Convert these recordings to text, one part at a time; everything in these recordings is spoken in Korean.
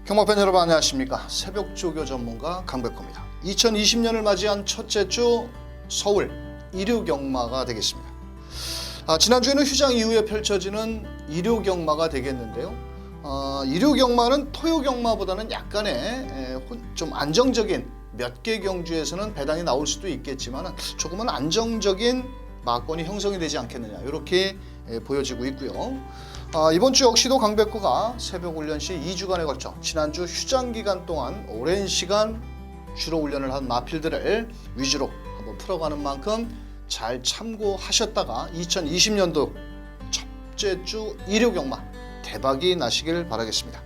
경마팬 여러분 안녕하십니까. 새벽조교 전문가 강백호입니다. 2020년을 맞이한 첫째 주 서울 일요경마가 되겠습니다. 지난주에는 휴장 이후에 펼쳐지는 일요경마가 되겠는데요. 일요경마는 토요경마보다는 약간의 좀 안정적인 몇 개 경주에서는 배당이 나올 수도 있겠지만 조금은 안정적인 마건이 형성이 되지 않겠느냐 이렇게 보여지고 있고요. 이번 주 역시도 강백호가 새벽 훈련 시 2주간에 걸쳐 지난주 휴장 기간 동안 오랜 시간 주로 훈련을 한 마필들을 위주로 한번 풀어가는 만큼 잘 참고하셨다가 2020년도 첫째 주 일요경마 대박이 나시길 바라겠습니다.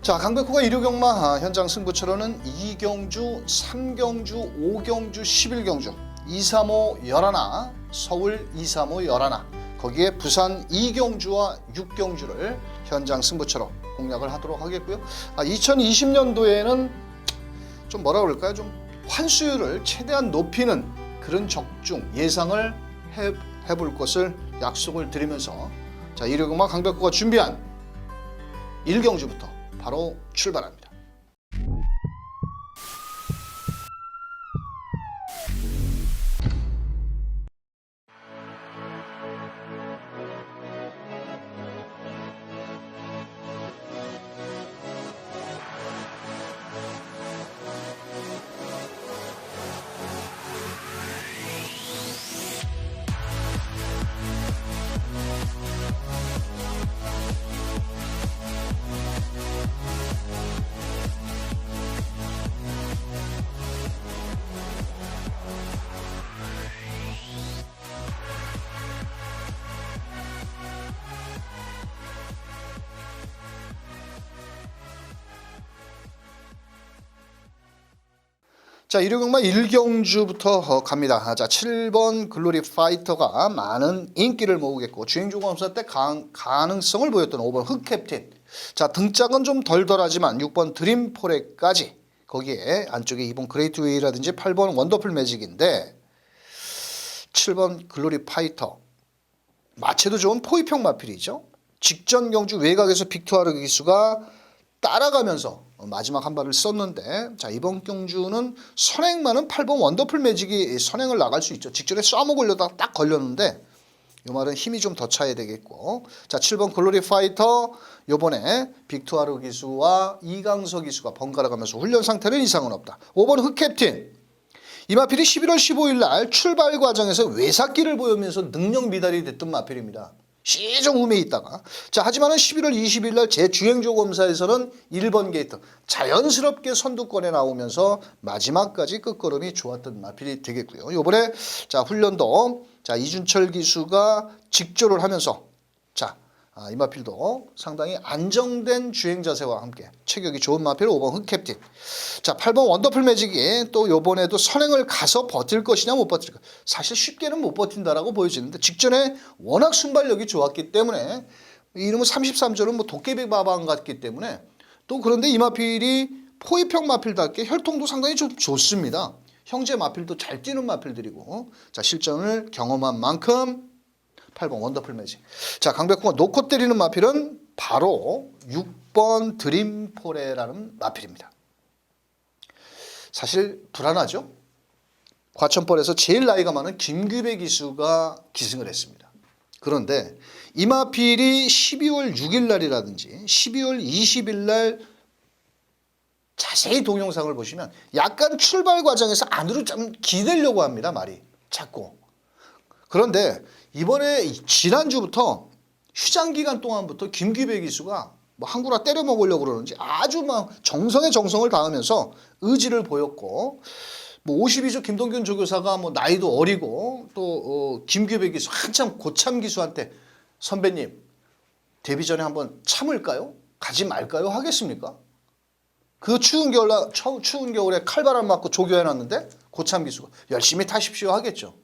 자, 강백호가 일요경마 현장 승부처로는 2경주, 3경주, 5경주, 11경주, 2, 3, 5, 11, 서울 2, 3, 5, 11, 거기에 부산 2경주와 6경주를 현장 승부처로 공략을 하도록 하겠고요. 2020년도에는 좀 뭐라 그럴까요? 좀 환수율을 최대한 높이는 그런 적중 예상을 해볼 것을 약속을 드리면서 자, 일요경마 강백호가 준비한 1경주부터 바로 출발합니다. 자, 일요경마 1경주부터 갑니다. 자, 7번 글로리 파이터가 많은 인기를 모으겠고 주행조검사 때 가능성을 보였던 5번 흑캡틴. 자, 등짝은 좀 덜덜하지만 6번 드림포레까지 거기에 안쪽에 2번 그레이트웨이라든지 8번 원더풀 매직인데 7번 글로리 파이터 마체도 좋은 포위평 마필이죠. 직전 경주 외곽에서 빅투아르 기수가 따라가면서 마지막 한 발을 썼는데 자, 이번 경주는 선행만은 8번 원더풀 매직이 선행을 나갈 수 있죠. 직전에 쏴먹으려다가 딱 걸렸는데 이 말은 힘이 좀 더 차야 되겠고 자, 7번 글로리 파이터 요번에 빅투아르 기수와 이강서 기수가 번갈아 가면서 훈련 상태는 이상은 없다. 5번 흑캡틴 이 마필이 11월 15일 날 출발 과정에서 외삭기를 보이면서 능력 미달이 됐던 마필입니다. 시정 홈에 있다가 자, 하지만은 11월 20일 날 제주행조 검사에서는 1번 게이트 자연스럽게 선두권에 나오면서 마지막까지 끝걸음이 좋았던 마필이 되겠고요. 이번에 자, 훈련도 자, 이준철 기수가 직조를 하면서 자, 이 마필도 상당히 안정된 주행 자세와 함께 체격이 좋은 마필 5번 흑캡틴. 자, 8번 원더풀 매직이 또 요번에도 선행을 가서 버틸 것이냐 못 버틸 것. 사실 쉽게는 못 버틴다라고 보여지는데 직전에 워낙 순발력이 좋았기 때문에 이름은 33조는 뭐 도깨비 바방 같기 때문에 또 그런데 이 마필이 포위평 마필답게 혈통도 상당히 좀 좋습니다. 형제 마필도 잘 뛰는 마필들이고 자, 실전을 경험한 만큼 8번 원더풀 매직. 자, 강백호가 놓고 때리는 마필은 바로 6번 드림포레라는 마필입니다. 사실 불안하죠. 과천벌에서 제일 나이가 많은 김규배 기수가 기승을 했습니다. 그런데 이 마필이 12월 6일 날이라든지 12월 20일 날 자세히 동영상을 보시면 약간 출발 과정에서 안으로 좀 기대려고 합니다. 말이 자꾸. 그런데 이번에 지난주부터 휴장 기간 동안부터 김규배 기수가 뭐 한구라 때려 먹으려고 그러는지 아주 막 정성에 정성을 다하면서 의지를 보였고 뭐 52조 김동균 조교사가 뭐 나이도 어리고 또 김규배 기수 한참 고참 기수한테 선배님 데뷔 전에 한번 참을까요? 가지 말까요? 하겠습니까? 그 추운 겨울에 칼바람 맞고 조교해놨는데 고참 기수가 열심히 타십시오 하겠죠.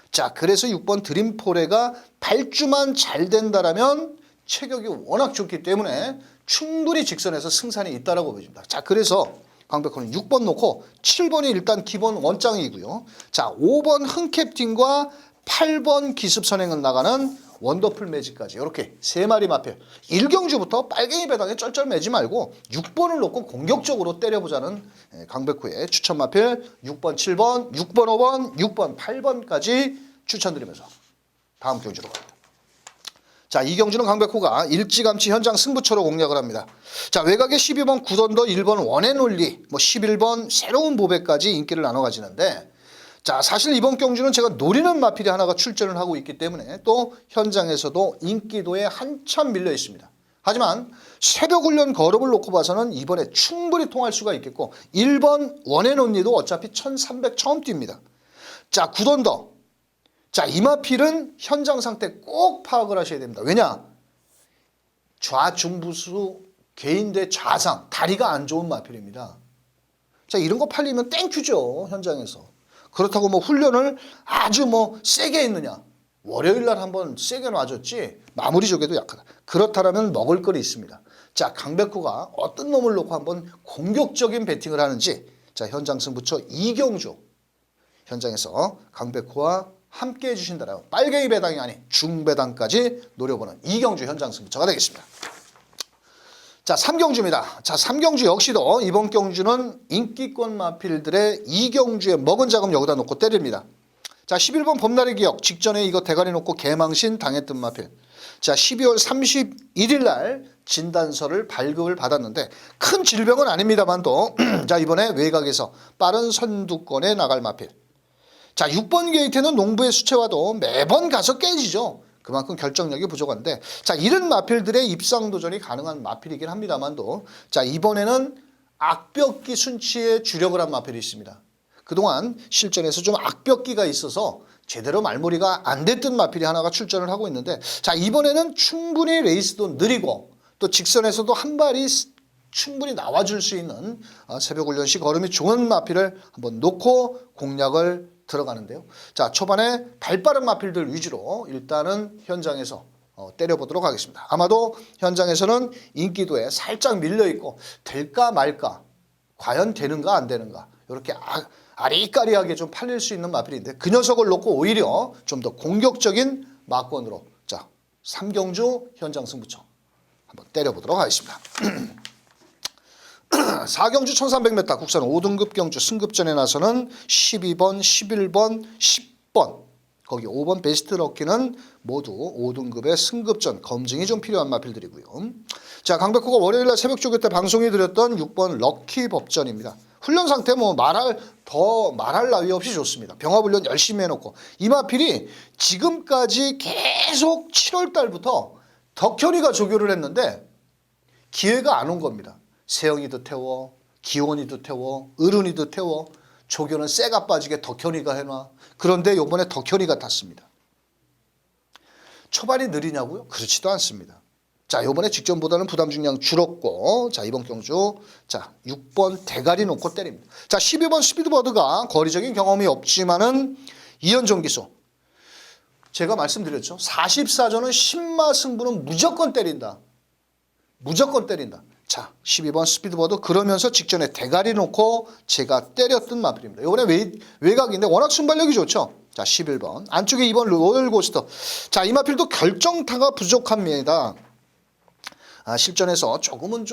자, 그래서 6번 드림포레가 발주만 잘 된다라면 체격이 워낙 좋기 때문에 충분히 직선에서 승산이 있다라고 보여집니다. 자, 그래서 강백호는 6번 놓고 7번이 일단 기본 원장이고요. 자, 5번 흥캡틴과 8번 기습 선행을 나가는 원더풀 매직까지 이렇게 세 마리 마필 1경주부터 빨갱이 배당에 쩔쩔 매지 말고 6번을 놓고 공격적으로 때려보자는 강백호의 추천 마필 6번, 7번, 6번, 5번, 6번, 8번까지 추천드리면서 다음 경주로 갑니다. 자, 이 경주는 강백호가 일찌감치 현장 승부처로 공략을 합니다. 자, 외곽에 12번 굿언더, 1번 원앤올리, 11번 새로운 보배까지 인기를 나눠 가지는데, 자, 사실 이번 경주는 제가 노리는 마필이 하나가 출전을 하고 있기 때문에 또 현장에서도 인기도에 한참 밀려 있습니다. 하지만 새벽 훈련 걸음을 놓고 봐서는 이번에 충분히 통할 수가 있겠고 1번 원앤온리도 어차피 1300 처음 뜁니다. 자, 굿언더. 자, 이 마필은 현장 상태 꼭 파악을 하셔야 됩니다. 왜냐? 좌중부수 개인대 좌상 다리가 안 좋은 마필입니다. 자, 이런 거 팔리면 땡큐죠, 현장에서. 그렇다고 훈련을 아주 세게 했느냐? 월요일 날 한번 세게 놔줬지 마무리 조개도 약하다. 그렇다면 먹을 거리 있습니다. 자, 강백호가 어떤 놈을 놓고 한번 공격적인 배팅을 하는지, 자, 현장 승부처 이경주 현장에서 강백호와 함께 해주신다라고 빨갱이 배당이 아닌 중배당까지 노려보는 이경주 현장 승부처가 되겠습니다. 자, 3경주입니다. 자, 3경주 역시도 이번 경주는 인기권 마필들의 이경주의 먹은 자금 여기다 놓고 때립니다. 자, 11번 봄날의 기억 직전에 이거 대가리 놓고 개망신 당했던 마필. 자, 12월 31일 날 진단서를 발급을 받았는데 큰 질병은 아닙니다만도 자, 이번에 외곽에서 빠른 선두권에 나갈 마필. 자, 6번 게이트는 농부의 수채화도 매번 가서 깨지죠. 그만큼 결정력이 부족한데, 자, 이런 마필들의 입상 도전이 가능한 마필이긴 합니다만도, 자, 이번에는 악벽기 순치에 주력을 한 마필이 있습니다. 그동안 실전에서 좀 악벽기가 있어서 제대로 말몰이가 안 됐던 마필이 하나가 출전을 하고 있는데, 자, 이번에는 충분히 레이스도 느리고 또 직선에서도 한 발이 충분히 나와줄 수 있는 새벽 훈련 시 걸음이 좋은 마필을 한번 놓고 공략을 들어가는데요. 자, 초반에 발빠른 마필들 위주로 일단은 현장에서 때려보도록 하겠습니다. 아마도 현장에서는 인기도에 살짝 밀려있고 될까 말까, 과연 되는가 안 되는가, 이렇게 아리까리하게 좀 팔릴 수 있는 마필인데 그 녀석을 놓고 오히려 좀 더 공격적인 마권으로, 자, 3경주 현장 승부처 한번 때려보도록 하겠습니다. 4경주 1300m 국산 5등급 경주 승급전에 나서는 12번, 11번, 10번 거기 5번 베스트 럭키는 모두 5등급의 승급전 검증이 좀 필요한 마필들이고요. 자, 강백호가 월요일날 새벽 조교 때 방송에 드렸던 6번 럭키 법전입니다. 훈련 상태 말할 나위 없이 좋습니다. 병합 훈련 열심히 해놓고 이 마필이 지금까지 계속 7월 달부터 덕현이가 조교를 했는데 기회가 안 온 겁니다. 세영이도 태워, 기원이도 태워, 어른이도 태워, 조교는 쇠가 빠지게 덕현이가 해놔. 그런데 이번에 덕현이가 탔습니다. 초반이 느리냐고요? 그렇지도 않습니다. 자, 이번에 직전보다는 부담 중량 줄었고, 자, 이번 경주, 자, 6번 대가리 놓고 때립니다. 자, 12번 스피드버드가 거리적인 경험이 없지만은 이현종 기수. 제가 말씀드렸죠. 44전은 10마 승부는 무조건 때린다. 무조건 때린다. 자, 12번 스피드버드 그러면서 직전에 대가리 놓고 제가 때렸던 마필입니다. 이번에 외곽인데 워낙 순발력이 좋죠. 자, 11번 안쪽에 2번 로열고스터. 자, 이 마필도 결정타가 부족합니다. 실전에서 조금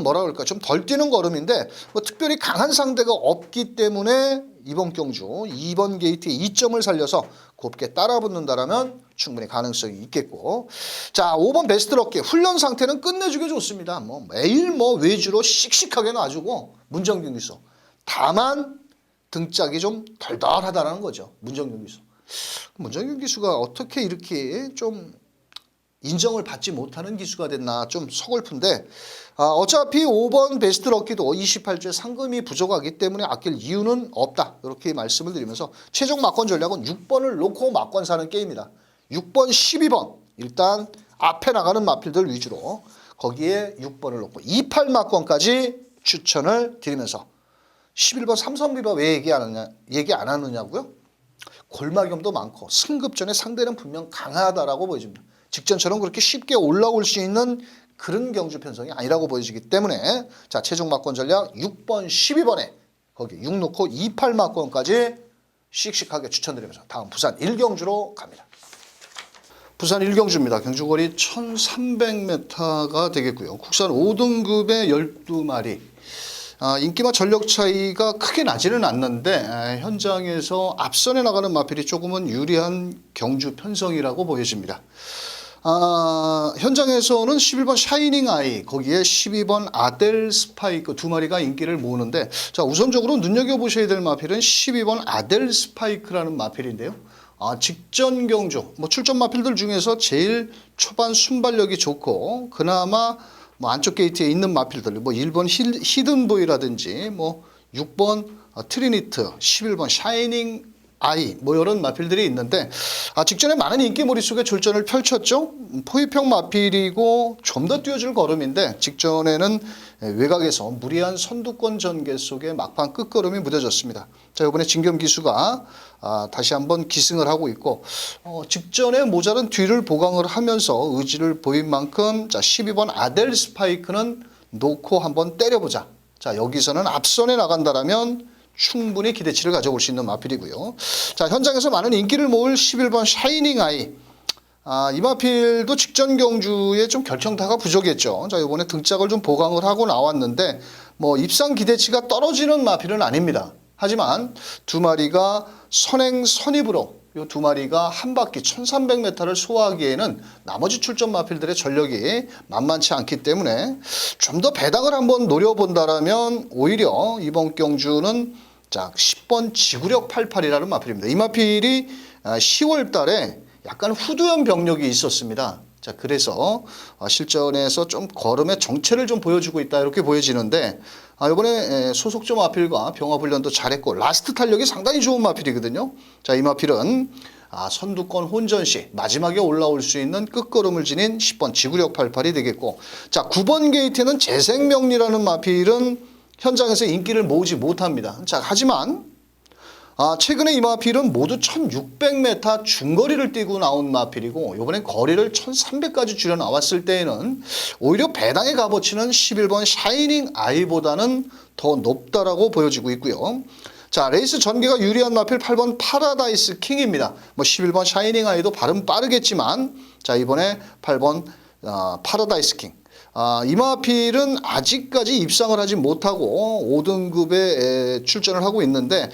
뭐라 그럴까 좀 덜 뛰는 걸음인데 특별히 강한 상대가 없기 때문에 이번 경주 2번 게이트에 2점을 살려서 곱게 따라붙는다라면 충분히 가능성이 있겠고, 자, 5번 베스트 럭키 훈련 상태는 끝내주게 좋습니다. 매일 외주로 씩씩하게 놔주고 문정균 기수. 다만 등짝이 좀 덜덜하다라는 거죠. 문정균 기수. 문정균 기수가 어떻게 이렇게 좀 인정을 받지 못하는 기수가 됐나 좀 서글픈데, 어차피 5번 베스트 럭키도 28주에 상금이 부족하기 때문에 아낄 이유는 없다, 이렇게 말씀을 드리면서 최종 막권 전략은 6번을 놓고 막권 사는 게임이다. 6번, 12번 일단 앞에 나가는 마필들 위주로 거기에 6번을 놓고 28 막권까지 추천을 드리면서 11번 삼성비바 왜 얘기 안 하느냐고요? 골마겸도 많고 승급전에 상대는 분명 강하다라고 보여집니다. 직전처럼 그렇게 쉽게 올라올 수 있는 그런 경주 편성이 아니라고 보여지기 때문에, 자, 최종 막권 전략 6번, 12번에 거기 6 놓고 28 막권까지 씩씩하게 추천드리면서 다음 부산 1경주로 갑니다. 부산 1경주입니다. 경주거리 1300m가 되겠고요. 국산 5등급의 12마리. 인기와 전력 차이가 크게 나지는 않는데 현장에서 앞선에 나가는 마필이 조금은 유리한 경주 편성이라고 보여집니다. 현장에서는 11번 샤이닝 아이, 거기에 12번 아델 스파이크 두 마리가 인기를 모으는데, 자, 우선적으로 눈여겨보셔야 될 마필은 12번 아델 스파이크라는 마필인데요. 직전 경주, 출전 마필들 중에서 제일 초반 순발력이 좋고, 그나마 안쪽 게이트에 있는 마필들, 1번 히든보이라든지, 6번 트리니트, 11번 샤이닝 아이, 이런 마필들이 있는데, 직전에 많은 인기몰이 속에 출전을 펼쳤죠. 포위평 마필이고 좀 더 뛰어줄 걸음인데, 직전에는 외곽에서 무리한 선두권 전개 속에 막판 끝걸음이 무뎌졌습니다. 자, 이번에 진겸 기수가 다시 한번 기승을 하고 있고, 직전에 모자른 뒤를 보강을 하면서 의지를 보인 만큼, 자, 12번 아델 스파이크는 놓고 한번 때려보자. 자, 여기서는 앞선에 나간다라면 충분히 기대치를 가져볼 수 있는 마필이고요. 자, 현장에서 많은 인기를 모을 11번 샤이닝 아이. 이 마필도 직전 경주에 좀 결정타가 부족했죠. 자, 이번에 등짝을 좀 보강을 하고 나왔는데, 입상 기대치가 떨어지는 마필은 아닙니다. 하지만 두 마리가 선행 선입으로 이 두 마리가 한 바퀴 1300m를 소화하기에는 나머지 출전 마필들의 전력이 만만치 않기 때문에 좀 더 배당을 한번 노려본다라면 오히려 이번 경주는, 자, 10번 지구력 88이라는 마필입니다. 이 마필이 10월 달에 약간 후두연 병력이 있었습니다. 자, 그래서 실전에서 좀 걸음의 정체를 좀 보여주고 있다, 이렇게 보여지는데, 이번에 소속조 마필과 병화훈련도 잘했고 라스트 탄력이 상당히 좋은 마필이거든요. 자, 이 마필은 선두권 혼전 시 마지막에 올라올 수 있는 끝걸음을 지닌 10번 지구력 88이 되겠고, 자, 9번 게이트는 재생명리라는 마필은 현장에서 인기를 모으지 못합니다. 자, 하지만 최근에 이 마필은 모두 1600m 중거리를 뛰고 나온 마필이고, 이번엔 거리를 1300까지 줄여 나왔을 때에는 오히려 배당의 값어치는 11번 샤이닝 아이보다는 더 높다라고 보여지고 있고요. 자, 레이스 전개가 유리한 마필 8번 파라다이스 킹입니다. 11번 샤이닝 아이도 발음 빠르겠지만, 자, 이번에 8번 파라다이스 킹. 이 마필은 아직까지 입상을 하지 못하고 5등급에 출전을 하고 있는데,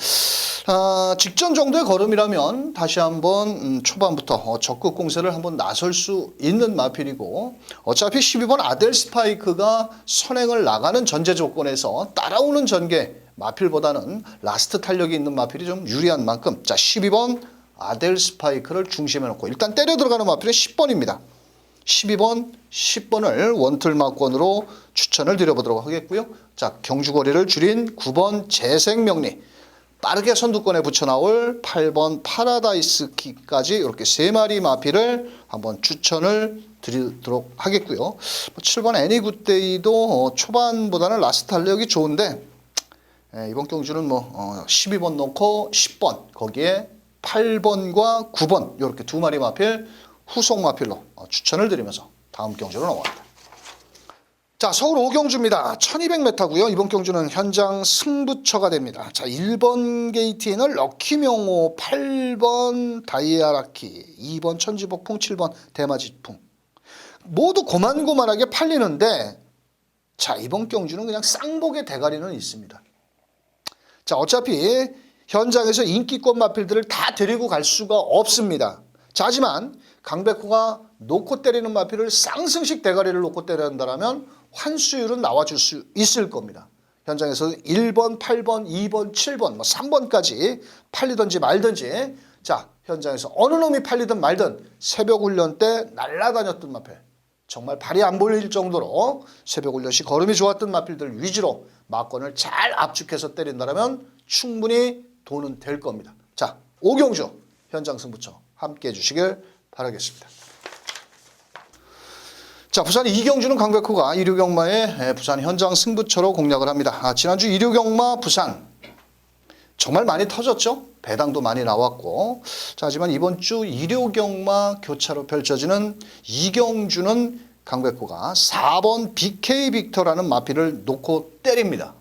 직전 정도의 걸음이라면 다시 한번 초반부터 적극 공세를 한번 나설 수 있는 마필이고, 어차피 12번 아델 스파이크가 선행을 나가는 전제 조건에서 따라오는 전개 마필보다는 라스트 탄력이 있는 마필이 좀 유리한 만큼, 자, 12번 아델 스파이크를 중심에 놓고 일단 때려 들어가는 마필은 10번입니다. 12번, 10번을 원틀막권으로 추천을 드려보도록 하겠고요. 자, 경주거리를 줄인 9번 재생명리, 빠르게 선두권에 붙여나올 8번 파라다이스 킥까지 이렇게 세 마리 마필을 한번 추천을 드리도록 하겠고요. 7번 애니굿데이도 초반보다는 라스트 탄력이 좋은데, 이번 경주는 12번 놓고 10번, 거기에 8번과 9번 이렇게 두 마리 마필 후속 마필로 추천을 드리면서 다음 경주로 넘어갑니다. 자, 서울 5경주입니다. 1200m고요. 이번 경주는 현장 승부처가 됩니다. 자, 1번 게이트에는 럭키명호, 8번 다이아라키, 2번 천지복풍, 7번 대마지풍. 모두 고만고만하게 팔리는데, 자, 이번 경주는 그냥 쌍복의 대가리는 있습니다. 자, 어차피 현장에서 인기권 마필들을 다 데리고 갈 수가 없습니다. 자, 하지만 강백호가 놓고 때리는 마필을 쌍승식 대가리를 놓고 때린다면 환수율은 나와줄 수 있을 겁니다. 현장에서 1번, 8번, 2번, 7번, 3번까지 팔리든지 말든지, 자, 현장에서 어느 놈이 팔리든 말든 새벽 훈련 때 날아다녔던 마필, 정말 발이 안 보일 정도로 새벽 훈련 시 걸음이 좋았던 마필들 위주로 막권을 잘 압축해서 때린다면 충분히 돈은 될 겁니다. 자, 5경주 현장 승부처 함께 해주시길 바라겠습니다. 자, 부산 2경주는 강백호가 일요경마의 부산 현장 승부처로 공략을 합니다. 지난주 일요경마 부산 정말 많이 터졌죠. 배당도 많이 나왔고, 자, 하지만 이번 주 일요경마 교차로 펼쳐지는 2경주는 강백호가 4번 BK 빅터라는 마필을 놓고 때립니다.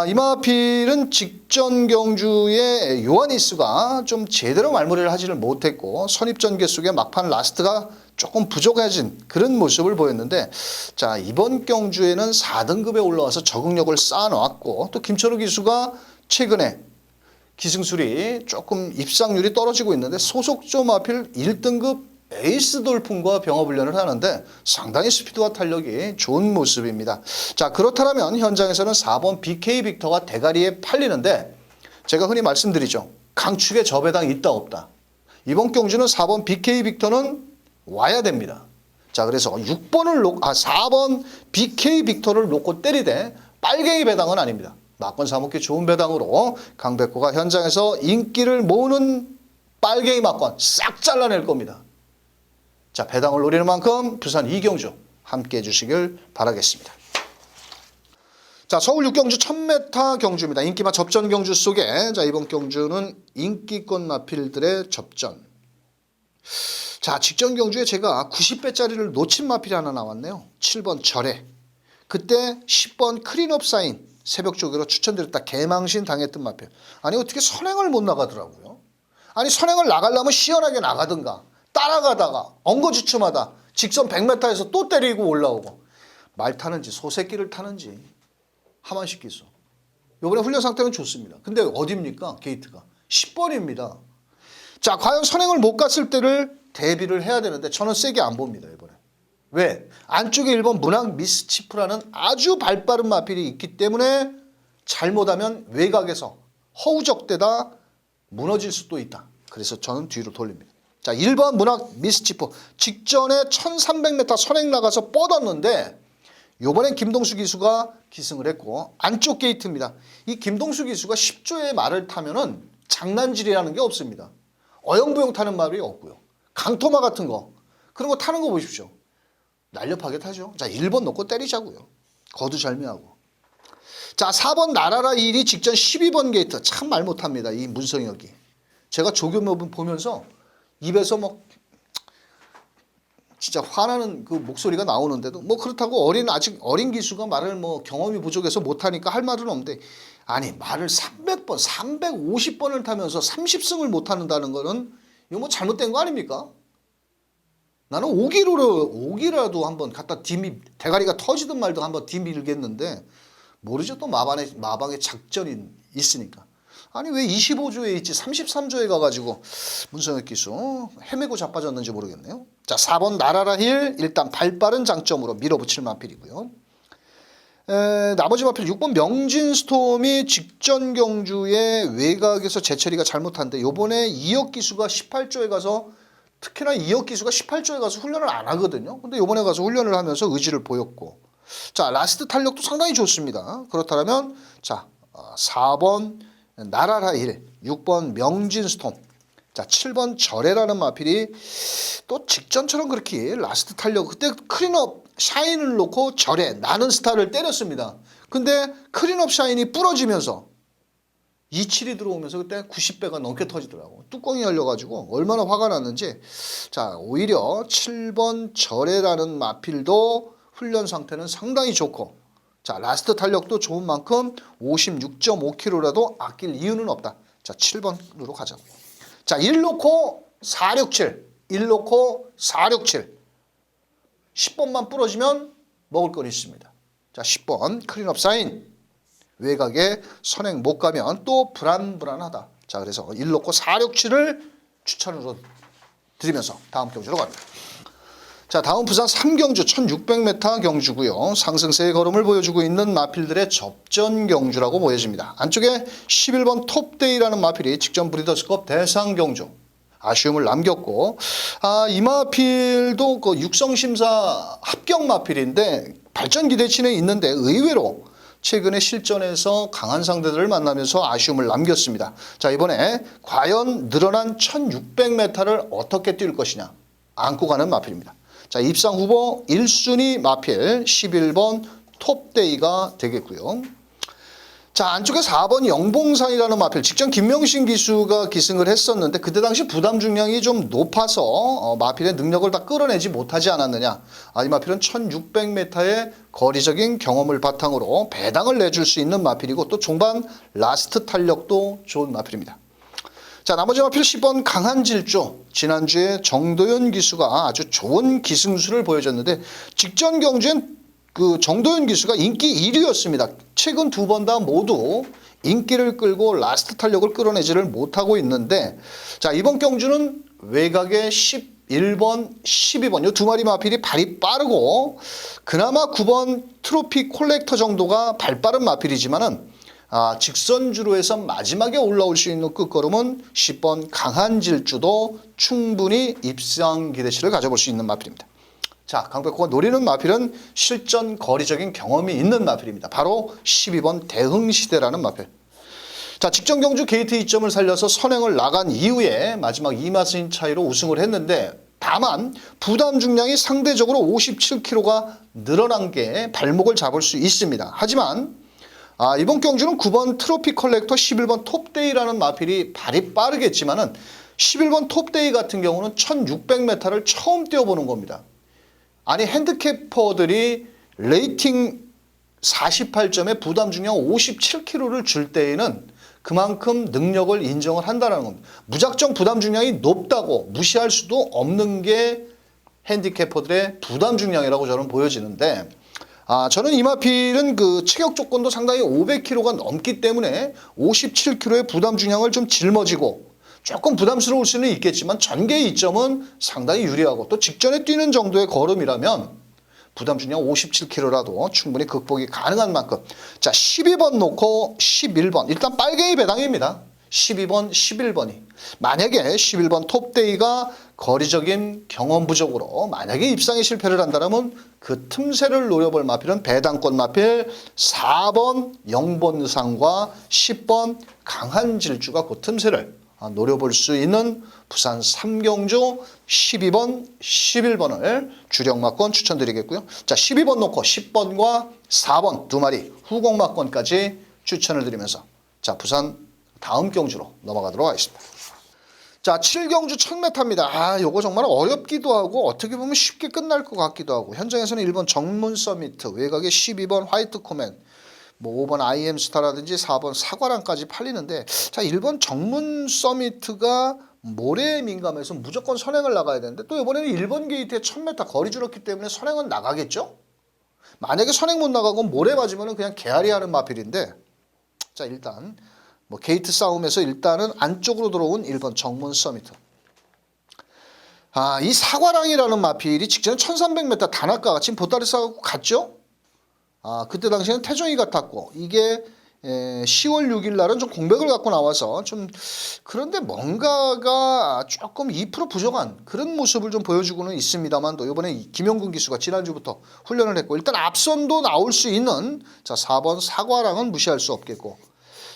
이 마필은 직전 경주에 요하니스가 좀 제대로 말무리를 하지를 못했고 선입전 개수의 막판 라스트가 조금 부족해진 그런 모습을 보였는데 자 이번 경주에는 4등급에 올라와서 적응력을 쌓아놓았고 또 김철우 기수가 최근에 기승술이 조금 입상률이 떨어지고 있는데 소속조 마필 1등급 에이스 돌풍과 병합훈련을 하는데 상당히 스피드와 탄력이 좋은 모습입니다. 자 그렇다면 현장에서는 4번 BK 빅터가 대가리에 팔리는데 제가 흔히 말씀드리죠. 강축에 저 배당 있다 없다. 이번 경주는 4번 BK 빅터는 와야 됩니다. 자 그래서 4번 BK 빅터를 놓고 때리되 빨갱이 배당은 아닙니다. 막권 사먹기 좋은 배당으로 강백호가 현장에서 인기를 모으는 빨갱이 막권 싹 잘라낼 겁니다. 자 배당을 노리는 만큼 부산 2경주 함께 해주시길 바라겠습니다. 자 서울 6경주 1000m 경주입니다. 인기마 접전 경주 속에 자 이번 경주는 인기권 마필들의 접전. 자 직전 경주에 제가 90배짜리를 놓친 마필이 하나 나왔네요. 7번 절에 그때 10번 크린업 사인 새벽 조기로 추천드렸다 개망신 당했던 마필. 아니 어떻게 선행을 못 나가더라고요. 아니 선행을 나가려면 시원하게 나가든가 따라가다가 엉거주춤하다 직선 100m에서 또 때리고 올라오고 말 타는지 소새끼를 타는지 하만식 기수. 이번에 훈련 상태는 좋습니다. 근데 어디입니까? 게이트가 10번입니다. 자 과연 선행을 못 갔을 때를 대비를 해야 되는데 저는 세게 안 봅니다. 이번에. 왜? 안쪽에 1번 문학 미스치프라는 아주 발빠른 마필이 있기 때문에 잘못하면 외곽에서 허우적대다 무너질 수도 있다. 그래서 저는 뒤로 돌립니다. 자 1번 문학 미스치프 직전에 1300m 선행 나가서 뻗었는데 요번엔 김동수 기수가 기승을 했고 안쪽 게이트입니다. 이 김동수 기수가 10조의 말을 타면은 장난질이라는 게 없습니다. 어영부영 타는 말이 없고요. 강토마 같은 거 그런 거 타는 거 보십시오. 날렵하게 타죠. 자 1번 놓고 때리자고요. 거두절미하고. 자 4번 나라라 1이 직전 12번 게이트 참 말 못합니다. 이 문성혁이. 제가 조교묘분 보면서 입에서 뭐 진짜 화나는 그 목소리가 나오는데도 뭐 그렇다고 아직 어린 기수가 말을 뭐 경험이 부족해서 못하니까 할 말은 없는데 아니 말을 300번 350번을 타면서 30승을 못하는다는 거는 이거 뭐 잘못된 거 아닙니까? 나는 오기라도 한번 갖다 대가리가 터지든 말든 한번 뒤밀겠는데 모르죠. 또 마방의 작전이 있으니까. 아니 왜 25조에 있지 33조에 가가지고 문성혁 기수 헤매고 자빠졌는지 모르겠네요. 자 4번 나라라 힐 일단 발빠른 장점으로 밀어붙일 마필이고요. 나머지 마필 6번 명진 스톰이 직전 경주에 외곽에서 재처리가 잘못한데 요번에 이혁 기수가 18조에 가서 특히나 이혁 기수가 18조에 가서 훈련을 안 하거든요. 근데 요번에 가서 훈련을 하면서 의지를 보였고 자 라스트 탄력도 상당히 좋습니다. 그렇다면 자 4번 나라라 1, 6번 명진 스톰, 자 7번 절에라는 마필이 또 직전처럼 그렇게 라스트 탄력 그때 크린업 샤인을 놓고 절에 나는 스타를 때렸습니다. 근데 크린업 샤인이 부러지면서 27이 들어오면서 그때 90배가 넘게 터지더라고. 뚜껑이 열려가지고 얼마나 화가 났는지. 자 오히려 7번 절에라는 마필도 훈련 상태는 상당히 좋고 자 라스트 탄력도 좋은 만큼 56.5kg라도 아낄 이유는 없다. 자 7번으로 가자고. 자 1 놓고 467 1 놓고 467 10번만 부러지면 먹을 건 있습니다. 자 10번 클린업 사인 외곽에 선행 못 가면 또 불안불안하다. 자 그래서 1 놓고 467을 추천으로 드리면서 다음 경주로 갑니다. 자 다음 부산 3경주 1600m 경주고요. 상승세의 걸음을 보여주고 있는 마필들의 접전 경주라고 보여집니다. 안쪽에 11번 톱데이라는 마필이 직전 브리더스컵 대상 경주 아쉬움을 남겼고 이 마필도 그 육성심사 합격 마필인데 발전 기대치는 있는데 의외로 최근에 실전에서 강한 상대들을 만나면서 아쉬움을 남겼습니다. 자 이번에 과연 늘어난 1600m를 어떻게 뛸 것이냐 안고 가는 마필입니다. 자 입상 후보 1순위 마필 11번 톱데이가 되겠고요. 자, 안쪽에 4번 영봉산이라는 마필, 직전 김명신 기수가 기승을 했었는데 그때 당시 부담 중량이 좀 높아서 마필의 능력을 다 끌어내지 못하지 않았느냐. 이 마필은 1600m의 거리적인 경험을 바탕으로 배당을 내줄 수 있는 마필이고 또 종반 라스트 탄력도 좋은 마필입니다. 자, 나머지 마필 10번 강한 질주. 지난주에 정도현 기수가 아주 좋은 기승수를 보여줬는데 직전 경주엔 그 정도현 기수가 인기 1위였습니다. 최근 두 번 다 모두 인기를 끌고 라스트 탄력을 끌어내지를 못하고 있는데, 자, 이번 경주는 외곽에 11번, 12번 이 두 마리 마필이 발이 빠르고 그나마 9번 트로피 콜렉터 정도가 발 빠른 마필이지만은 직선주로 해서 마지막에 올라올 수 있는 끝걸음은 10번 강한 질주도 충분히 입상 기대치를 가져볼 수 있는 마필입니다. 자, 강백호가 노리는 마필은 실전 거리적인 경험이 있는 마필입니다. 바로 12번 대흥시대라는 마필. 자, 직전 경주 게이트 2점을 살려서 선행을 나간 이후에 마지막 2마스인 차이로 우승을 했는데 다만 부담 중량이 상대적으로 57kg가 늘어난 게 발목을 잡을 수 있습니다. 하지만 이번 경주는 9번 트로피 컬렉터 11번 톱데이라는 마필이 발이 빠르겠지만은 11번 톱데이 같은 경우는 1600m를 처음 뛰어보는 겁니다. 아니, 핸드캐퍼들이 레이팅 48점에 부담 중량 57kg를 줄 때에는 그만큼 능력을 인정을 한다는 겁니다. 무작정 부담 중량이 높다고 무시할 수도 없는 게 핸디캐퍼들의 부담 중량이라고 저는 보여지는데, 저는 이 마필은 그 체격 조건도 상당히 500kg가 넘기 때문에 57kg의 부담 중량을 좀 짊어지고 조금 부담스러울 수는 있겠지만 전개 이점은 상당히 유리하고 또 직전에 뛰는 정도의 걸음이라면 부담 중량 57kg라도 충분히 극복이 가능한 만큼. 자, 12번 놓고 11번. 일단 빨갱이 배당입니다. 12번, 11번이. 만약에 11번 톱데이가 거리적인 경험 부족으로 만약에 입상에 실패를 한다면 그 틈새를 노려볼 마필은 배당권 마필 4번 영본상과 10번 강한 질주가 그 틈새를 노려볼 수 있는 부산 3경주 12번, 11번을 주력마권 추천드리겠고요. 자, 12번 놓고 10번과 4번 두 마리 후공마권까지 추천을 드리면서 자, 부산 다음 경주로 넘어가도록 하겠습니다. 자, 7경주 1000m입니다. 요거 정말 어렵기도 하고 어떻게 보면 쉽게 끝날 것 같기도 하고 현장에서는 1번 정문 서미트, 외곽에 12번 화이트 코멘, 5번 IM 스타라든지 4번 사과랑까지 팔리는데, 자, 1번 정문 서미트가 모래에 민감해서 무조건 선행을 나가야 되는데 또 이번에는 1번 게이트에 1000m 거리 줄었기 때문에 선행은 나가겠죠? 만약에 선행 못 나가고 모래 맞으면 그냥 개아리 하는 마필인데, 자, 일단 게이트 싸움에서 일단은 안쪽으로 들어온 1번 정문 서미트. 이 사과랑이라는 마필이 직전에 1300m 단학가가 지금 보따리 싸고 갔죠? 그때 당시에는 태종이가 탔고 이게 10월 6일 날은 좀 공백을 갖고 나와서 좀 그런데 뭔가가 조금 2% 부족한 그런 모습을 좀 보여주고는 있습니다만 또 이번에 김영근 기수가 지난주부터 훈련을 했고 일단 앞선도 나올 수 있는 자 4번 사과랑은 무시할 수 없겠고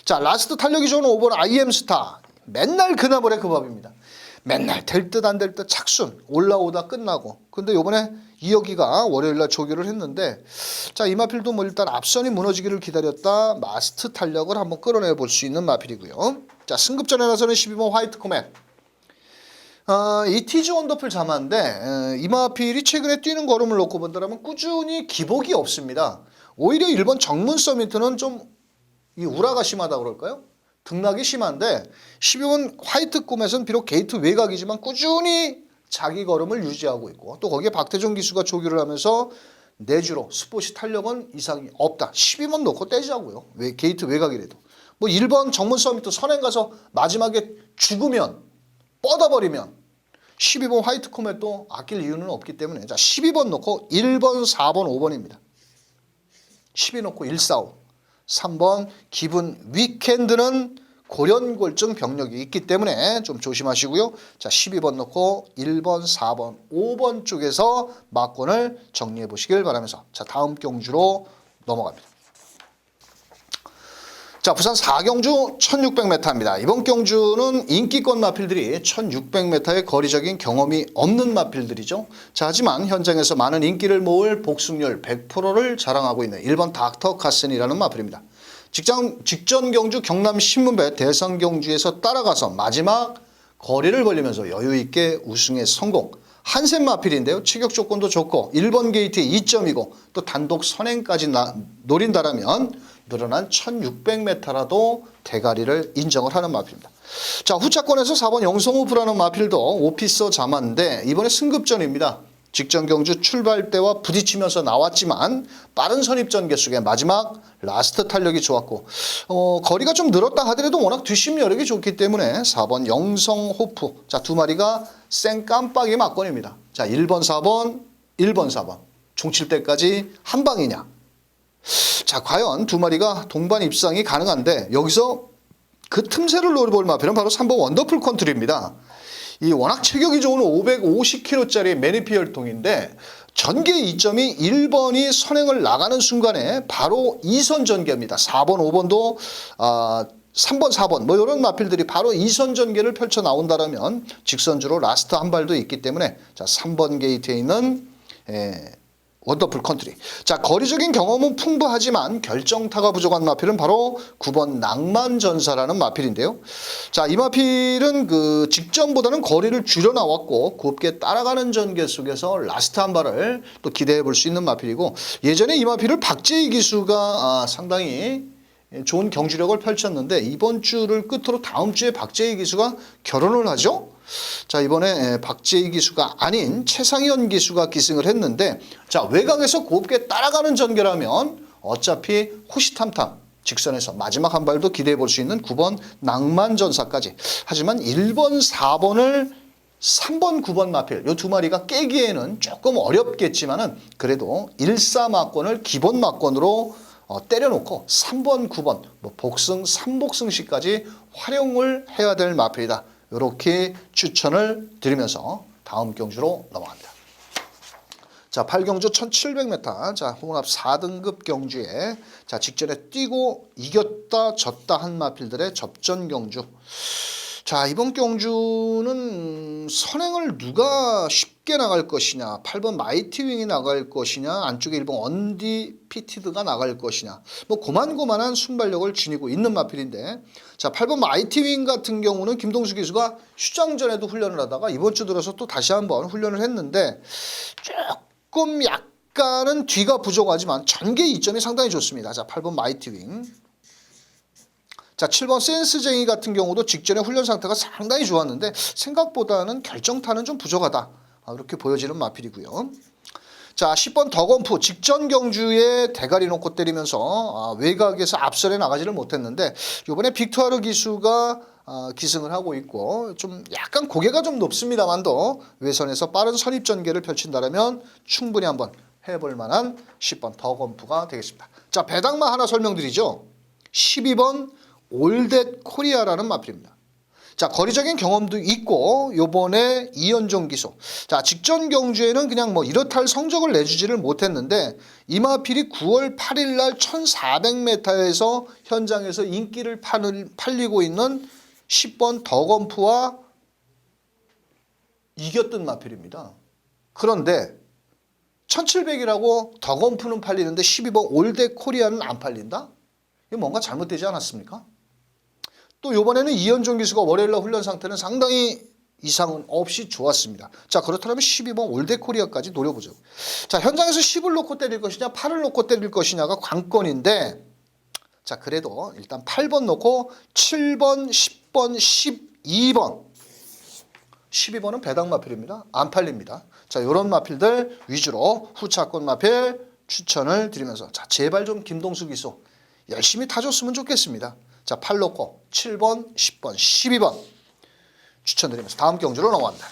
자 라스트 탄력이 좋은 5번 IM 스타 맨날 그나물의 그 밥입니다. 맨날 될 듯 안 될 듯 착순 올라오다 끝나고 근데 요번에 이혁이가 월요일날 조교를 했는데 자 이 마필도 뭐 일단 앞선이 무너지기를 기다렸다 마스트 탄력을 한번 끌어내 볼 수 있는 마필이고요. 자 승급전에 나서는 12번 화이트 코멘 이 티즈 원더풀 자마인데 이 마필이 최근에 뛰는 걸음을 놓고 본다면 꾸준히 기복이 없습니다. 오히려 1번 정문 서미트는 좀 이 우라가 심하다 그럴까요? 등락이 심한데 12번 화이트 꿈에서는 비록 게이트 외곽이지만 꾸준히 자기 걸음을 유지하고 있고 또 거기에 박태종 기수가 조교를 하면서 내주로 스포시 탄력은 이상이 없다. 12번 놓고 떼자고요. 왜 게이트 외곽이라도. 뭐 1번 정문 서미트 선행 가서 마지막에 죽으면 뻗어버리면 12번 화이트 꿈에 또 아낄 이유는 없기 때문에 자 12번 놓고 1번, 4번, 5번입니다. 12 놓고 1, 4, 5. 3번 기분 위켄드는 고련골증 병력이 있기 때문에 좀 조심하시고요. 자 12번 놓고 1번, 4번, 5번 쪽에서 막권을 정리해 보시길 바라면서 자 다음 경주로 넘어갑니다. 자 부산 4경주 1600m입니다. 이번 경주는 인기권 마필들이 1600m의 거리적인 경험이 없는 마필들이죠. 자 하지만 현장에서 많은 인기를 모을 복승률 100%를 자랑하고 있는 1번 닥터 카슨이라는 마필입니다. 직전 경주 경남 신문배 대선 경주에서 따라가서 마지막 거리를 벌리면서 여유 있게 우승에 성공. 한샘 마필인데요. 체격 조건도 좋고 1번 게이트에 2점이고 또 단독 선행까지 노린다라면 늘어난 1600m라도 대가리를 인정을 하는 마필입니다. 자, 후차권에서 4번 영성호프라는 마필도 오피서 자마인데 이번에 승급전입니다. 직전 경주 출발 때와 부딪히면서 나왔지만 빠른 선입전 개수의 마지막 라스트 탄력이 좋았고 거리가 좀 늘었다 하더라도 워낙 뒷심 여력이 좋기 때문에 4번 영성호프 자, 두 마리가 생 깜빡이 막권입니다. 자, 1번 4번 1번 4번 종칠 때까지 한 방이냐. 자, 과연 두 마리가 동반 입상이 가능한데 여기서 그 틈새를 노려볼 마필은 바로 3번 원더풀 컨트리입니다. 이 워낙 체격이 좋은 550kg짜리 매니피 혈통인데 전개 이점이 1번이 선행을 나가는 순간에 바로 2선 전개입니다. 4번, 5번도 3번, 4번 뭐 이런 마필들이 바로 2선 전개를 펼쳐 나온다라면 직선주로 라스트 한 발도 있기 때문에 자, 3번 게이트에 있는 원더풀 컨트리. 자, 거리적인 경험은 풍부하지만 결정타가 부족한 마필은 바로 9번 낭만전사라는 마필인데요. 자, 이 마필은 그 직전보다는 거리를 줄여 나왔고 곱게 따라가는 전개 속에서 라스트 한 발을 또 기대해 볼 수 있는 마필이고 예전에 이 마필을 박재희 기수가 상당히 좋은 경주력을 펼쳤는데 이번 주를 끝으로 다음 주에 박재희 기수가 결혼을 하죠. 자, 이번에 박재희 기수가 아닌 최상현 기수가 기승을 했는데 자, 외곽에서 곱게 따라가는 전개라면 어차피 호시탐탐 직선에서 마지막 한 발도 기대해 볼 수 있는 9번 낭만전사까지. 하지만 1번 4번을 3번 9번 마필 이 두 마리가 깨기에는 조금 어렵겠지만은 그래도 1-4마권을 기본 마권으로 때려놓고 3번 9번 뭐 복승 3복승시까지 활용을 해야 될 마필이다. 이렇게 추천을 드리면서 다음 경주로 넘어갑니다. 자, 8경주 1700m. 자, 혼합 4등급 경주에 자, 직전에 뛰고 이겼다 졌다 한 마필들의 접전 경주. 자, 이번 경주는 선행을 누가 쉽게 나갈 것이냐, 8번 마이티윙이 나갈 것이냐, 안쪽에 1번 언디피티드가 나갈 것이냐, 뭐 고만고만한 순발력을 지니고 있는 마필인데 자, 8번 마이티윙 같은 경우는 김동수 기수가 휴장전에도 훈련을 하다가 이번 주 들어서 또 다시 한번 훈련을 했는데 조금 약간은 뒤가 부족하지만 전개 이점이 상당히 좋습니다. 자, 8번 마이티윙. 자, 7번 센스쟁이 같은 경우도 직전에 훈련 상태가 상당히 좋았는데 생각보다는 결정타는 좀 부족하다. 이렇게 보여지는 마필이고요. 자, 10번 덕원프 직전 경주에 대가리 놓고 때리면서 외곽에서 앞선에 나가지를 못했는데 이번에 빅투아르 기수가 기승을 하고 있고 좀 약간 고개가 좀 높습니다만도 외선에서 빠른 선입 전개를 펼친다면 충분히 한번 해볼 만한 10번 덕원프가 되겠습니다. 자, 배당만 하나 설명드리죠. 12번 올댓 코리아라는 마필입니다. 자, 거리적인 경험도 있고 요번에 이연종 기수. 자, 직전 경주에는 그냥 뭐 이렇다 할 성적을 내주지를 못했는데 이 마필이 9월 8일 날 1400m에서 현장에서 인기를 팔리고 있는 10번 덕원프와 이겼던 마필입니다. 그런데 1700이라고 덕원프는 팔리는데 12번 올댓 코리아는 안 팔린다? 이거 뭔가 잘못되지 않았습니까? 또 이번에는 이현종 기수가 월요일날 훈련 상태는 상당히 이상은 없이 좋았습니다. 자, 그렇다면 12번 올댓 코리아까지 노려보죠. 자, 현장에서 10을 놓고 때릴 것이냐 8을 놓고 때릴 것이냐가 관건인데 자, 그래도 일단 8번 놓고 7번, 10번, 12번 12번은 배당 마필입니다. 안 팔립니다. 자, 이런 마필들 위주로 후차권 마필 추천을 드리면서 자, 제발 좀 김동수 기수 열심히 타줬으면 좋겠습니다. 자, 8 놓고 7번, 10번, 12번 추천드리면서 다음 경주로 넘어갑니다.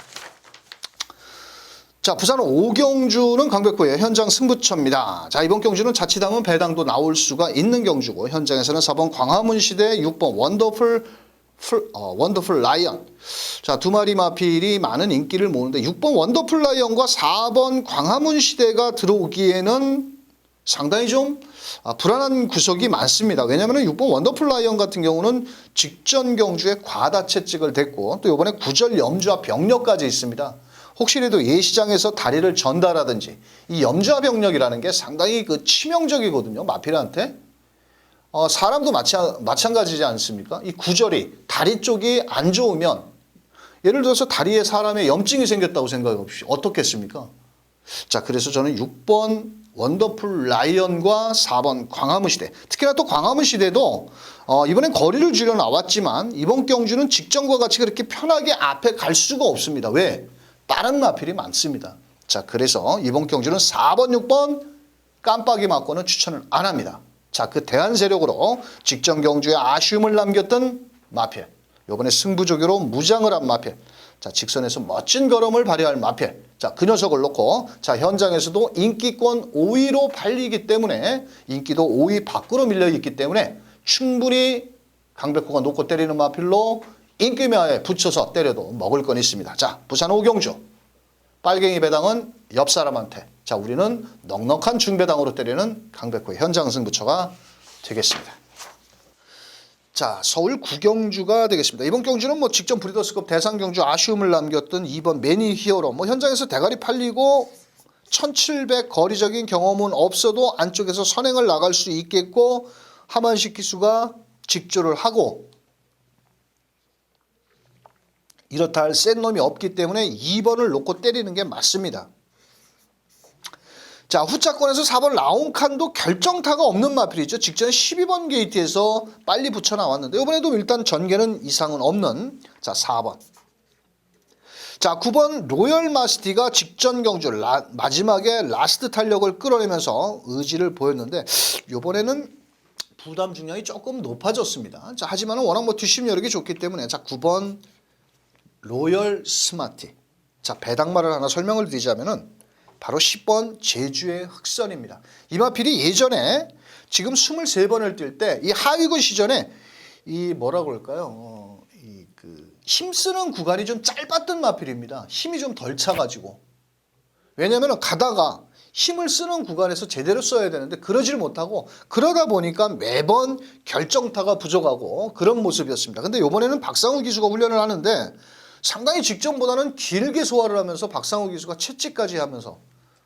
자, 부산 5경주는 강백호의 현장 승부처입니다. 자, 이번 경주는 자칫하면 배당도 나올 수가 있는 경주고 현장에서는 4번 광화문 시대 6번 원더풀 라이언. 자, 두 마리 마필이 많은 인기를 모으는데 6번 원더풀 라이언과 4번 광화문 시대가 들어오기에는 상당히 좀 불안한 구석이 많습니다. 왜냐하면 6번 원더풀 라이언 같은 경우는 직전 경주에 과다채찍을 댔고 또 이번에 구절 염주와 병력까지 있습니다. 혹시라도 예시장에서 다리를 전다라든지 이 염주와 병력이라는 게 상당히 그 치명적이거든요. 마필한테. 사람도 마찬가지지 않습니까? 이 구절이 다리 쪽이 안 좋으면 예를 들어서 다리에 사람의 염증이 생겼다고 생각해 봅시다. 어떻겠습니까? 자, 그래서 저는 6번 원더풀 라이언과 4번 광화문 시대. 특히나 또 광화문 시대도 이번엔 거리를 줄여 나왔지만 이번 경주는 직전과 같이 그렇게 편하게 앞에 갈 수가 없습니다. 왜? 다른 마필이 많습니다. 자, 그래서 이번 경주는 4번, 6번 깜빡이 맞고는 추천을 안 합니다. 자, 그 대한 세력으로 직전 경주에 아쉬움을 남겼던 마필. 이번에 승부조교로 무장을 한 마필. 자, 직선에서 멋진 걸음을 발휘할 마필. 자, 그 녀석을 놓고 자, 현장에서도 인기권 5위로 팔리기 때문에 인기도 5위 밖으로 밀려 있기 때문에 충분히 강백호가 놓고 때리는 마필로 인기매에 붙여서 때려도 먹을 건 있습니다. 자, 부산 오경주. 빨갱이 배당은 옆 사람한테. 자, 우리는 넉넉한 중배당으로 때리는 강백호의 현장 승부처가 되겠습니다. 자, 서울 구경주가 되겠습니다. 이번 경주는 뭐 직전 브리더스컵 대상 경주 아쉬움을 남겼던 2번 매니 히어로. 뭐 현장에서 대가리 팔리고 1700 거리적인 경험은 없어도 안쪽에서 선행을 나갈 수 있겠고 하만식 기수가 직조를 하고 이렇다 할 센 놈이 없기 때문에 2번을 놓고 때리는 게 맞습니다. 자, 후차권에서 4번 라온칸도 결정타가 없는 마필이죠. 직전에 12번 게이트에서 빨리 붙여 나왔는데 이번에도 일단 전개는 이상은 없는 자 4번. 자, 9번 로열 마스티가 직전 경주 마지막에 라스트 탄력을 끌어내면서 의지를 보였는데 이번에는 부담 중량이 조금 높아졌습니다. 자, 하지만 워낙 뭐 뒷심 여력이 좋기 때문에 자 9번 로열 스마티. 자, 배당말을 하나 설명을 드리자면은 바로 10번 제주의 흑선입니다. 이 마필이 예전에 지금 23번을 뛸 때 이 하위군 시전에 이 뭐라고 할까요? 힘쓰는 구간이 좀 짧았던 마필입니다. 힘이 좀 덜 차가지고. 왜냐하면 가다가 힘을 쓰는 구간에서 제대로 써야 되는데 그러질 못하고 그러다 보니까 매번 결정타가 부족하고 그런 모습이었습니다. 근데 이번에는 박상우 기수가 훈련을 하는데 상당히 직전보다는 길게 소화를 하면서 박상우 기수가 채찍까지 하면서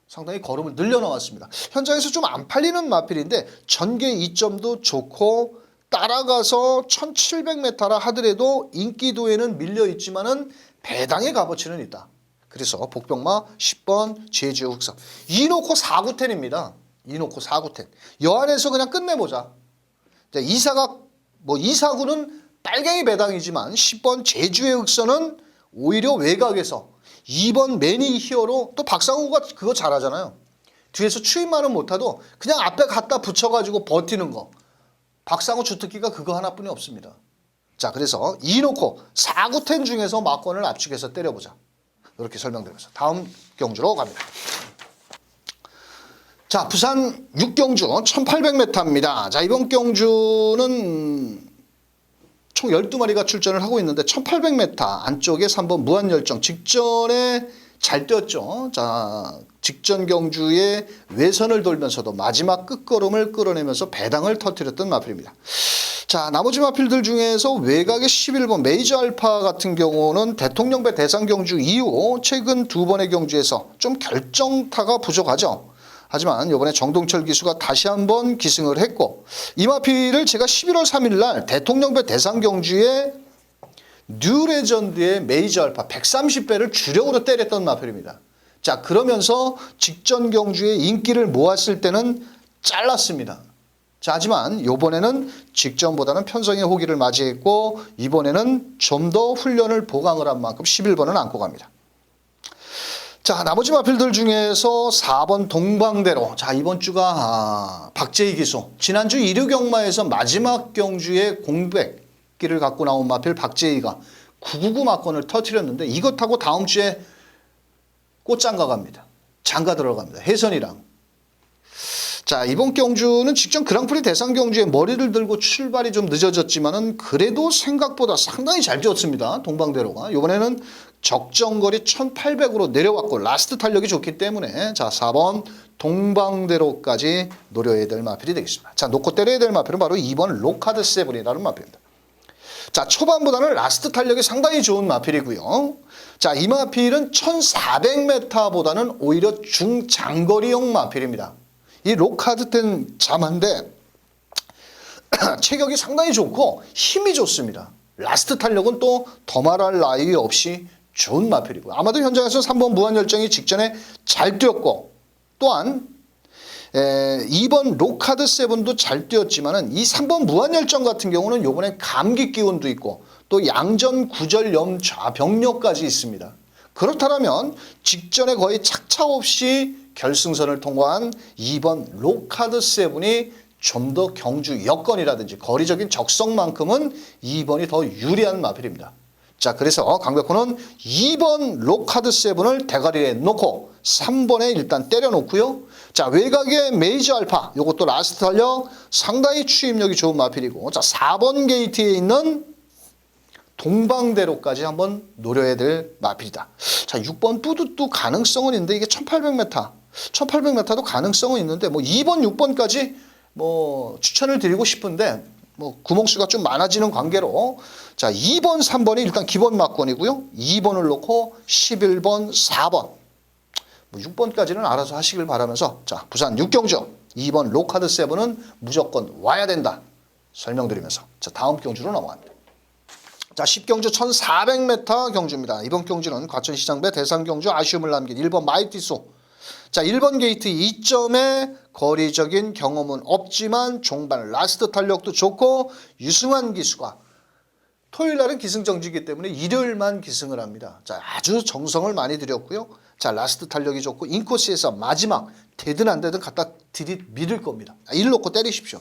상당히 걸음을 늘려나왔습니다. 현장에서 좀 안 팔리는 마필인데 전개 이점도 좋고 따라가서 1700m라 하더라도 인기도에는 밀려 있지만은 배당의 값어치는 있다. 그래서 복병마 10번 제주 흑선. 이놓고 4구텐입니다. 이놓고 4구텐. 여안에서 그냥 끝내보자. 자, 이사구는 빨갱이 배당이지만 10번 제주의 흑선은 오히려 외곽에서 2번 매니 히어로 또 박상우가 그거 잘하잖아요. 뒤에서 추임만은 못하도 그냥 앞에 갖다 붙여가지고 버티는 거. 박상우 주특기가 그거 하나뿐이 없습니다. 자, 그래서 이놓고 4구텐 중에서 막권을 압축해서 때려보자. 이렇게 설명드리면서 다음 경주로 갑니다. 자, 부산 6경주 1800m입니다. 자, 이번 경주는 총 12마리가 출전을 하고 있는데 1800m 안쪽에 3번 무한열정 직전에 잘 뛰었죠. 자, 직전 경주에 외선을 돌면서도 마지막 끝걸음을 끌어내면서 배당을 터뜨렸던 마필입니다. 자, 나머지 마필들 중에서 외곽의 11번 메이저 알파 같은 경우는 대통령배 대상 경주 이후 최근 2번의 경주에서 좀 결정타가 부족하죠. 하지만 이번에 정동철 기수가 다시 한번 기승을 했고 이 마필을 제가 11월 3일 날 대통령배 대상 경주에 뉴 레전드의 메이저 알파 130배를 주력으로 때렸던 마필입니다. 자, 그러면서 직전 경주에 인기를 모았을 때는 잘랐습니다. 자, 하지만 이번에는 직전보다는 편성의 호기를 맞이했고 이번에는 좀 더 훈련을 보강을 한 만큼 11번을 안고 갑니다. 자, 나머지 마필들 중에서 4번 동방대로. 자, 이번 주가 박재희 기수. 지난주 1류 경마에서 마지막 경주에 공백기를 갖고 나온 마필 박재희가 999 막건을 터뜨렸는데 이것하고 다음 주에 꽃장가 갑니다. 장가 들어갑니다. 혜선이랑. 자, 이번 경주는 직전 그랑프리 대상 경주에 머리를 들고 출발이 좀 늦어졌지만은 그래도 생각보다 상당히 잘 뛰었습니다. 동방대로가. 이번에는 적정거리 1800으로 내려왔고 라스트 탄력이 좋기 때문에 자, 4번 동방대로까지 노려야 될 마필이 되겠습니다. 자, 놓고 때려야 될 마필은 바로 2번 로카드 세븐이라는 마필입니다. 자, 초반보다는 라스트 탄력이 상당히 좋은 마필이고요. 자, 이 마필은 1400m보다는 오히려 중장거리용 마필입니다. 이 로카드 텐 잠한데 체격이 상당히 좋고 힘이 좋습니다. 라스트 탄력은 또 더말할 나위 없이 좋은 마필이고 아마도 현장에서 3번 무한열정이 직전에 잘 뛰었고 또한 2번 로카드 세븐도 잘 뛰었지만은 이 3번 무한열정 같은 경우는 요번에 감기 기운도 있고 또 양전 구절염 좌병력까지 있습니다. 그렇다면 직전에 거의 착차 없이 결승선을 통과한 2번 로카드 세븐이 좀 더 경주 여건이라든지 거리적인 적성만큼은 2번이 더 유리한 마필입니다. 자, 그래서 강백호는 2번 로카드 세븐을 대가리에 놓고 3번에 일단 때려놓고요. 자, 외곽의 메이저 알파, 요것도 라스트 탄력 상당히 추임력이 좋은 마필이고, 자, 4번 게이트에 있는 동방대로까지 한번 노려야 될 마필이다. 자, 6번 뿌듯도 가능성은 있는데 이게 1800m, 1800m도 가능성은 있는데 뭐 2번, 6번까지 뭐 추천을 드리고 싶은데 뭐 구멍수가 좀 많아지는 관계로 자 2번, 3번이 일단 기본 막권이고요. 2번을 놓고 11번, 4번 뭐 6번까지는 알아서 하시길 바라면서 자 부산 6경주 2번 로카드 세븐은 무조건 와야 된다 설명드리면서 자 다음 경주로 넘어갑니다. 자 10경주 1400m 경주입니다. 이번 경주는 과천시장배 대상경주 아쉬움을 남긴 1번 마이티소 자 1번 게이트 2점에 거리적인 경험은 없지만 종반 라스트 탄력도 좋고 유승환 기수가 토요일 날은 기승정지이기 때문에 일요일만 기승을 합니다. 자 아주 정성을 많이 들였고요. 자 라스트 탄력이 좋고 인코스에서 마지막 되든 안 되든 갖다 밀을 겁니다. 1 놓고 때리십시오.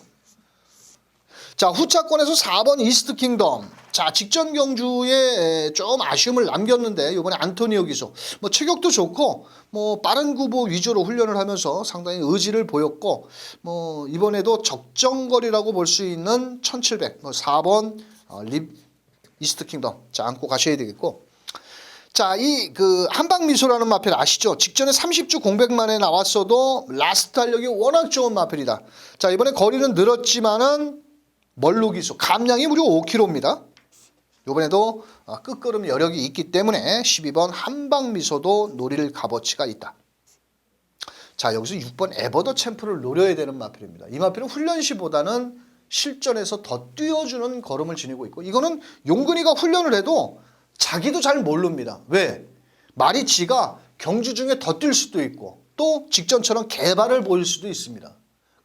자 후차권에서 4번 이스트 킹덤 자 직전 경주에 좀 아쉬움을 남겼는데 이번에 안토니오 기수 뭐 체격도 좋고 뭐 빠른 구보 위주로 훈련을 하면서 상당히 의지를 보였고 뭐 이번에도 적정거리라고 볼 수 있는 1700 뭐 4번 이스트 킹덤 자 안고 가셔야 되겠고 자 이 그 한방미소라는 마필 아시죠? 직전에 30주 공백만에 나왔어도 라스트 탄력이 워낙 좋은 마필이다. 자 이번에 거리는 늘었지만은 멀루 기수 감량이 무려 5km입니다. 이번에도 끝걸음 여력이 있기 때문에 12번 한방미소도 노릴 값어치가 있다. 자 여기서 6번 에버더 챔프를 노려야 되는 마필입니다. 이 마필은 훈련시보다는 실전에서 더 뛰어주는 걸음을 지니고 있고 이거는 용근이가 훈련을 해도 자기도 잘 모릅니다. 왜? 말이 지가 경주 중에 더 뛸 수도 있고 또 직전처럼 개발을 보일 수도 있습니다.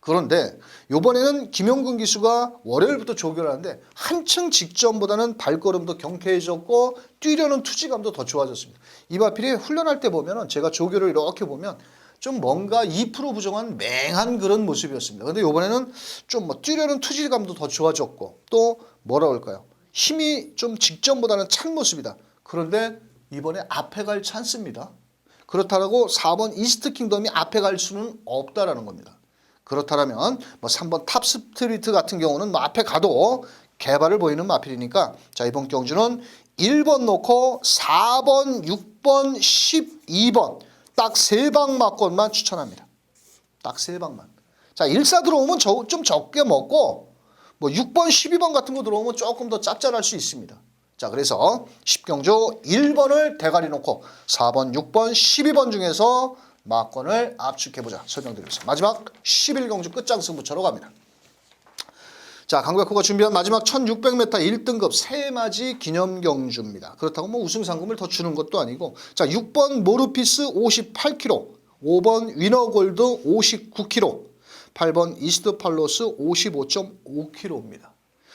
그런데 이번에는 김용근 기수가 월요일부터 조교를 하는데 한층 직전보다는 발걸음도 경쾌해졌고 뛰려는 투지감도 더 좋아졌습니다. 이 마필이 훈련할 때 보면 제가 조교를 이렇게 보면 좀 뭔가 2% 부정한 맹한 그런 모습이었습니다. 그런데 이번에는 좀 뭐 뛰려는 투지감도 더 좋아졌고 또 뭐라 그럴까요? 힘이 좀 직전보다는 찬 모습이다. 그런데 이번에 앞에 갈 찬스입니다. 그렇다고 4번 이스트 킹덤이 앞에 갈 수는 없다라는 겁니다. 그렇다면 뭐 3번 탑스트리트 같은 경우는 뭐 앞에 가도 개발을 보이는 마필이니까 자 이번 경주는 1번 놓고 4번, 6번, 12번 딱 3방 막권만 추천합니다. 딱 3방만. 자 1사 들어오면 좀 적게 먹고 뭐 6번, 12번 같은 거 들어오면 조금 더 짭짤할 수 있습니다. 자 그래서 10경주 1번을 대가리 놓고 4번, 6번, 12번 중에서 막권을 압축해보자 설명드리면서 마지막 11경주 끝장 승부처로 갑니다. 자 강백호가 준비한 마지막 1600m 1등급 세맞이 기념경주입니다. 그렇다고 뭐 우승 상금을 더 주는 것도 아니고 자 6번 모르피스 58kg 5번 위너골드 59kg 8번 이스트팔로스 55.5kg입니다.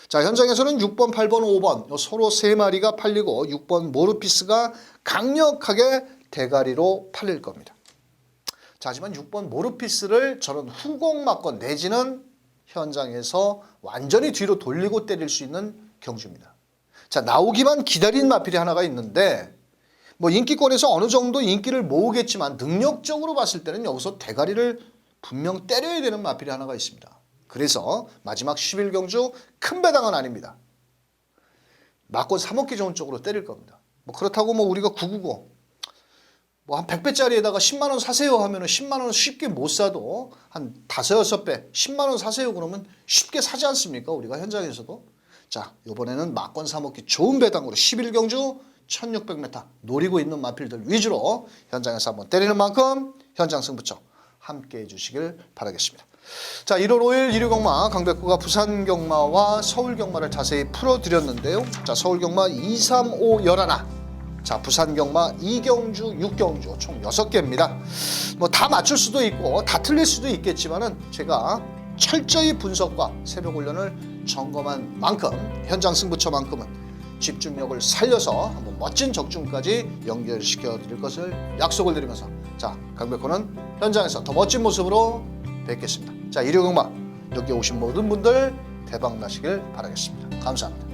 자 현장에서는 6번, 8번, 5번 서로 3마리가 팔리고 6번 모르피스가 강력하게 대가리로 팔릴 겁니다. 자, 하지만 6번 모르피스를 저런 후공 막건 내지는 현장에서 완전히 뒤로 돌리고 때릴 수 있는 경주입니다. 자, 나오기만 기다린 마필이 하나가 있는데 뭐 인기권에서 어느 정도 인기를 모으겠지만 능력적으로 봤을 때는 여기서 대가리를 분명 때려야 되는 마필이 하나가 있습니다. 그래서 마지막 11경주 큰 배당은 아닙니다. 막권 사먹기 좋은 쪽으로 때릴 겁니다. 뭐 그렇다고 뭐 우리가 999 뭐 한 100배짜리에다가 10만 원 사세요 하면은 10만 원 쉽게 못 사도 한 5, 6배 10만 원 사세요 그러면 쉽게 사지 않습니까? 우리가 현장에서도. 자, 이번에는 막권 사먹기 좋은 배당으로 11경주 1600m 노리고 있는 마필들 위주로 현장에서 한번 때리는 만큼 현장 승부처 함께 해주시길 바라겠습니다. 자, 1월 5일 일요경마 강백호가 부산 경마와 서울 경마를 자세히 풀어드렸는데요. 자, 서울 경마 2, 3, 5, 11. 자, 부산 경마 2경주, 6경주 총 6개입니다. 뭐 다 맞출 수도 있고 다 틀릴 수도 있겠지만은 제가 철저히 분석과 새벽 훈련을 점검한 만큼 현장 승부처만큼은 집중력을 살려서 한번 멋진 적중까지 연결시켜 드릴 것을 약속을 드리면서 자, 강백호는 현장에서 더 멋진 모습으로 뵙겠습니다. 자, 일요경마 여기 오신 모든 분들 대박 나시길 바라겠습니다. 감사합니다.